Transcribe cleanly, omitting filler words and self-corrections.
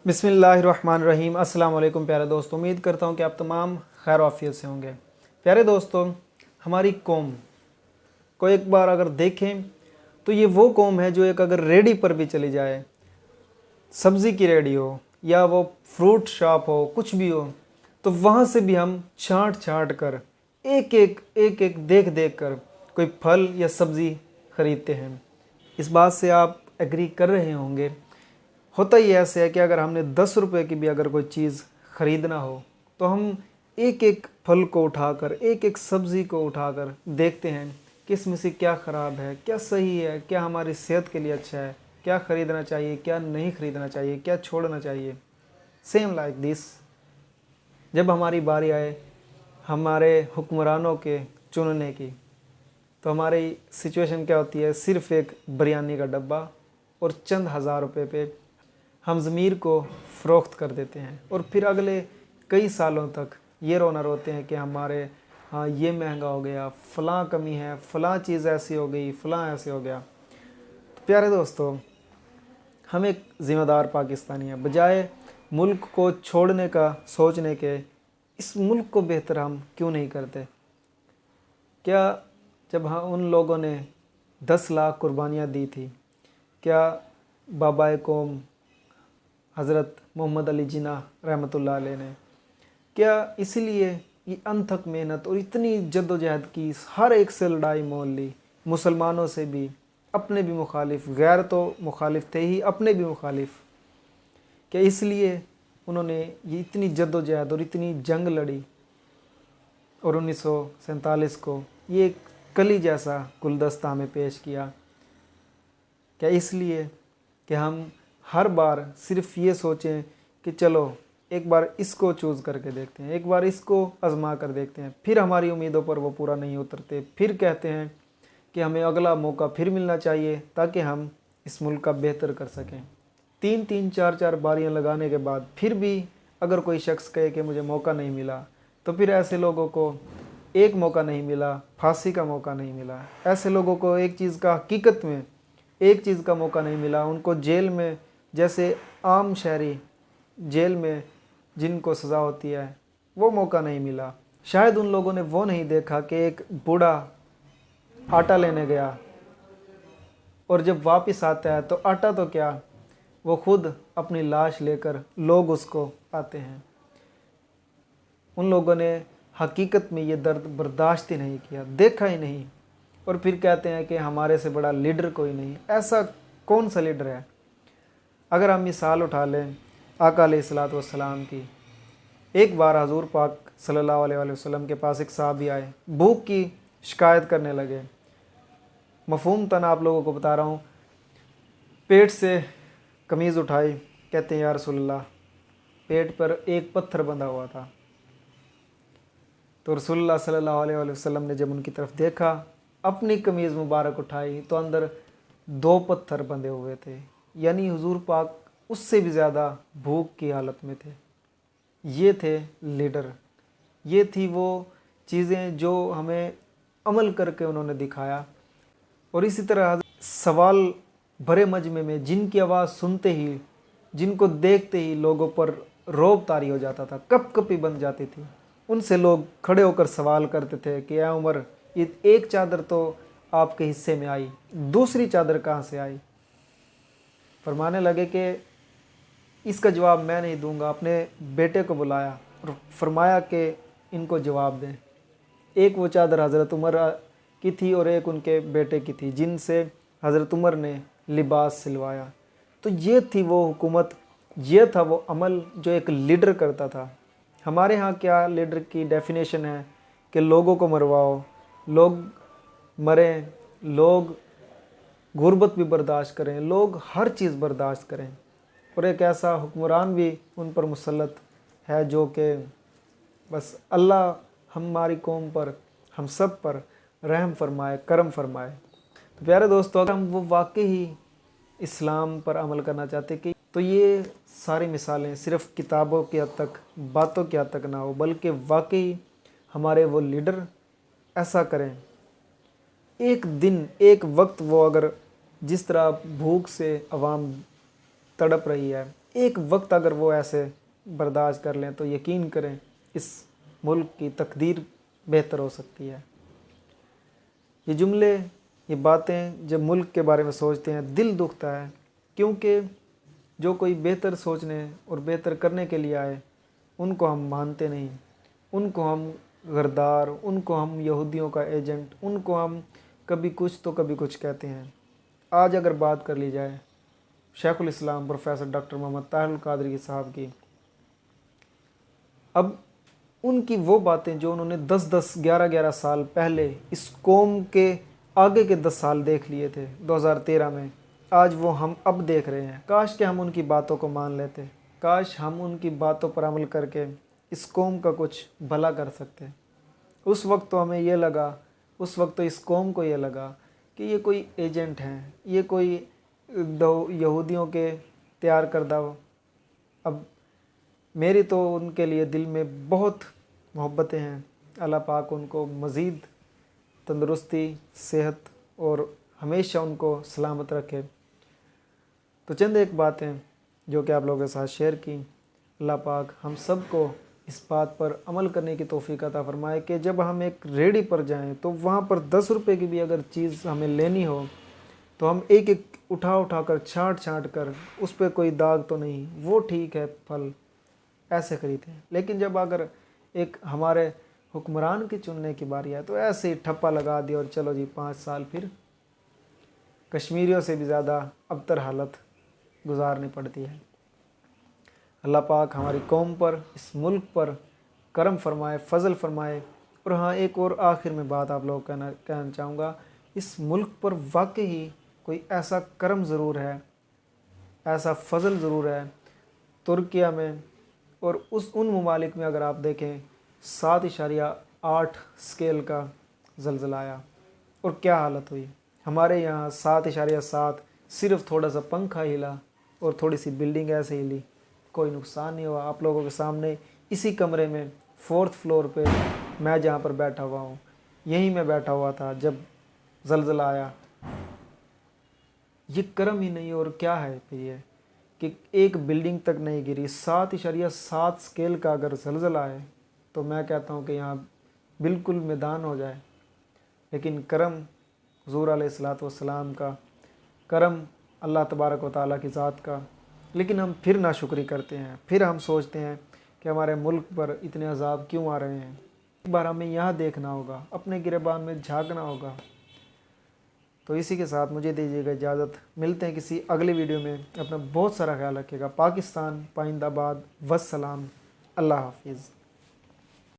बिस्मिल्लाहिर्रहमानिर्रहीम। अस्सलाम वालेकुम प्यारे दोस्तों, उम्मीद करता हूँ कि आप तमाम खैर आफियत से होंगे। प्यारे दोस्तों, हमारी कौम को एक बार अगर देखें तो ये वो कौम है जो एक अगर रेडी पर भी चली जाए, सब्ज़ी की रेडी हो या वो फ्रूट शॉप हो, कुछ भी हो, तो वहाँ से भी हम छांट छांट कर एक एक देख देख कर कोई फल या सब्ज़ी ख़रीदते हैं। इस बात से आप एग्री कर रहे होंगे। होता ही ऐसे है कि अगर हमने 10 रुपए की भी अगर कोई चीज़ ख़रीदना हो तो हम एक एक फल को उठाकर, एक एक सब्ज़ी को उठाकर देखते हैं कि इसमें से क्या ख़राब है, क्या सही है, क्या हमारी सेहत के लिए अच्छा है, क्या ख़रीदना चाहिए, क्या नहीं ख़रीदना चाहिए, क्या छोड़ना चाहिए। सेम लाइक दिस, जब हमारी बारी आए हमारे हुक्मरानों के चुनने की, तो हमारी सिचुएशन क्या होती है? सिर्फ़ एक बिरयानी का डब्बा और चंद हज़ार रुपये पे हम ज़मीर को फ़रोख्त कर देते हैं और फिर अगले कई सालों तक ये रोना रोते हैं कि हमारे हाँ ये महंगा हो गया, फ़लाँ कमी है, फ़लाँ चीज़ ऐसी हो गई, फ़लाँ ऐसे हो गया। तो प्यारे दोस्तों, हम एक ज़िम्मेदार पाकिस्तानी हैं। बजाय मुल्क को छोड़ने का सोचने के, इस मुल्क को बेहतर हम क्यों नहीं करते? क्या जब हाँ उन लोगों ने 10 लाख कुर्बानियाँ दी थी, क्या बाबाए कौम हज़रत मोहम्मद अली जिन्ना रहमतुल्लाह अलैह ने क्या इसीलिए ये अनथक मेहनत और इतनी जद्दोजहद की, हर एक से लड़ाई मोल ली, मुसलमानों से भी, अपने भी मुखालिफ, गैर तो मुखालिफ थे ही, अपने भी मुखालिफ, क्या इसलिए उन्होंने ये इतनी जद्दोजहद और इतनी जंग लड़ी और 1947 को ये एक कली जैसा गुलदस्ता हमें पेश किया? क्या इसलिए कि हम हर बार सिर्फ़ ये सोचें कि चलो एक बार इसको चूज़ करके देखते हैं, एक बार इसको आज़मा कर देखते हैं, फिर हमारी उम्मीदों पर वो पूरा नहीं उतरते, फिर कहते हैं कि हमें अगला मौका फिर मिलना चाहिए ताकि हम इस मुल्क का बेहतर कर सकें। 3-3, 4-4 बारियां लगाने के बाद फिर भी अगर कोई शख्स कहे कि मुझे मौका नहीं मिला, तो फिर ऐसे लोगों को एक मौका नहीं मिला, फांसी का मौका नहीं मिला। ऐसे लोगों को एक चीज़ का हकीकत में एक चीज़ का मौका नहीं मिला, उनको जेल में, जैसे आम शहरी जेल में जिनको सज़ा होती है, वो मौका नहीं मिला। शायद उन लोगों ने वो नहीं देखा कि एक बूढ़ा आटा लेने गया और जब वापस आता है तो आटा तो क्या, वो खुद अपनी लाश लेकर लोग उसको आते हैं। उन लोगों ने हकीकत में ये दर्द बर्दाश्त ही नहीं किया, देखा ही नहीं, और फिर कहते हैं कि हमारे से बड़ा लीडर कोई नहीं। ऐसा कौन सा लीडर है? अगर हम मिसाल उठा लें आका अलैहिस्सलातु वस्सलाम की, एक बार हजूर पाक सल्लल्लाहु अलैहि वसल्लम के पास एक साहबी आए, भूख की शिकायत करने लगे। मफ़हूम तन आप लोगों को बता रहा हूँ। पेट से कमीज़ उठाई, कहते हैं या रसूलल्लाह, पेट पर एक पत्थर बंधा हुआ था। तो रसूलुल्लाह सल्लल्लाहु अलैहि वसल्लम ने जब उनकी तरफ देखा, अपनी कमीज़ मुबारक उठाई तो अंदर 2 पत्थर बंधे हुए थे। यानी हुजूर पाक उससे भी ज़्यादा भूख की हालत में थे। ये थे लीडर, ये थी वो चीज़ें जो हमें अमल करके उन्होंने दिखाया। और इसी तरह सवाल भरे मजमे में जिनकी आवाज़ सुनते ही, जिनको देखते ही लोगों पर रौब तारी हो जाता था, कपकपी बन जाती थी, उनसे लोग खड़े होकर सवाल करते थे कि या उमर, ये एक चादर तो आपके हिस्से में आई, दूसरी चादर कहाँ से आई? फरमाने लगे कि इसका जवाब मैं नहीं दूंगा। अपने बेटे को बुलाया और फरमाया कि इनको जवाब दें। एक वो चादर हज़रत उमर की थी और एक उनके बेटे की थी, जिनसे हज़रत उमर ने लिबास सिलवाया। तो ये थी वो हुकूमत, ये था वो अमल जो एक लीडर करता था। हमारे यहाँ क्या लीडर की डेफिनेशन है कि लोगों को मरवाओ, लोग मरें, लोग गुर्बत भी बर्दाश्त करें, लोग हर चीज़ बर्दाश्त करें। और एक ऐसा हुक्मरान भी उन पर मुसल्लत है जो कि बस अल्लाह हमारी कौम पर, हम सब पर रहम फरमाए, करम फरमाए। तो प्यारे दोस्तों, अगर हम वो वाकई इस्लाम पर अमल करना चाहते कि तो ये सारी मिसालें सिर्फ़ किताबों की हद तक, बातों की हद तक ना हो, बल्कि वाकई हमारे वो लीडर ऐसा करें। एक दिन, एक वक्त वो अगर जिस तरह भूख से अवाम तड़प रही है, ایک وقت اگر وہ ایسے برداشت کر لیں تو یقین کریں اس ملک کی تقدیر بہتر ہو سکتی ہے۔ یہ جملے، یہ باتیں جب ملک کے بارے میں سوچتے ہیں دل دکھتا ہے، کیونکہ جو کوئی بہتر سوچنے اور بہتر کرنے کے لیے آئے ان کو ہم مانتے نہیں، ان کو ہم غدار، ان کو ہم یہودیوں کا ایجنٹ، ان کو ہم کبھی کچھ تو کبھی کچھ کہتے ہیں۔ آج اگر بات کر لی جائے شیخ الاسلام پروفیسر ڈاکٹر محمد طاہر القادری صاحب کی، اب ان کی وہ باتیں جو انہوں نے 11 سال پہلے اس قوم کے آگے کے 10 سال دیکھ لیے تھے 2013 میں، آج وہ ہم اب دیکھ رہے ہیں۔ کاش کہ ہم ان کی باتوں کو مان لیتے، کاش ہم ان کی باتوں پر عمل کر کے اس قوم کا کچھ بھلا کر سکتے۔ اس وقت تو ہمیں یہ لگا، اس وقت تو اس قوم کو یہ لگا کہ یہ کوئی ایجنٹ ہیں، یہ کوئی یہودیوں کے تیار کردہ۔ اب میری تو ان کے لیے دل میں بہت محبتیں ہیں، اللہ پاک ان کو مزید تندرستی، صحت اور ہمیشہ ان کو سلامت رکھے۔ تو چند ایک باتیں جو کہ آپ لوگوں کے ساتھ شیئر کی، اللہ پاک ہم سب کو اس بات پر عمل کرنے کی توفیق عطا فرمائے کہ جب ہم ایک ریڑھی پر جائیں تو وہاں پر 10 روپے کی بھی اگر چیز ہمیں لینی ہو تو ہم ایک ایک اٹھا کر چھانٹ کر اس پہ کوئی داغ تو نہیں، وہ ٹھیک ہے پھل ایسے خریدتے ہیں۔ لیکن جب اگر ایک ہمارے حکمران کی چننے کی باری ہے تو ایسے ہی ٹھپا لگا دیا اور چلو جی 5 سال پھر کشمیریوں سے بھی زیادہ ابتر حالت گزارنی پڑتی ہے۔ اللہ پاک ہماری قوم پر، اس ملک پر کرم فرمائے، فضل فرمائے۔ اور ہاں، ایک اور آخر میں بات آپ لوگوں کو کہنا چاہوں گا، اس ملک پر واقعی کوئی ایسا کرم ضرور ہے، ایسا فضل ضرور ہے۔ ترکیہ میں اور ان ممالک میں اگر آپ دیکھیں 7.8 اسکیل کا زلزلہ آیا اور کیا حالت ہوئی۔ ہمارے یہاں 7.7 صرف تھوڑا سا پنکھا ہلا اور تھوڑی سی بلڈنگ ایسے ہلی، کوئی نقصان نہیں ہوا۔ آپ لوگوں کے سامنے اسی کمرے میں 4تھ فلور پہ میں جہاں پر بیٹھا ہوا ہوں، یہیں میں بیٹھا ہوا تھا جب زلزلہ آیا۔ یہ کرم ہی نہیں اور کیا ہے پھر یہ کہ ایک بلڈنگ تک نہیں گری۔ 7.7 اسکیل کا اگر زلزلہ آئے تو میں کہتا ہوں کہ یہاں بالکل میدان ہو جائے۔ لیکن کرم حضور علیہ الصلوۃ والسلام کا، کرم اللہ تبارک و تعالیٰ کی ذات کا، لیکن ہم پھر ناشکری کرتے ہیں، پھر ہم سوچتے ہیں کہ ہمارے ملک پر اتنے عذاب کیوں آ رہے ہیں۔ ایک بار ہمیں یہاں دیکھنا ہوگا، اپنے گریبان میں جھانکنا ہوگا۔ تو اسی کے ساتھ مجھے دیجیے گا اجازت، ملتے ہیں کسی اگلے ویڈیو میں۔ اپنا بہت سارا خیال رکھیے گا۔ پاکستان پائندہ باد، والسلام، اللہ حافظ۔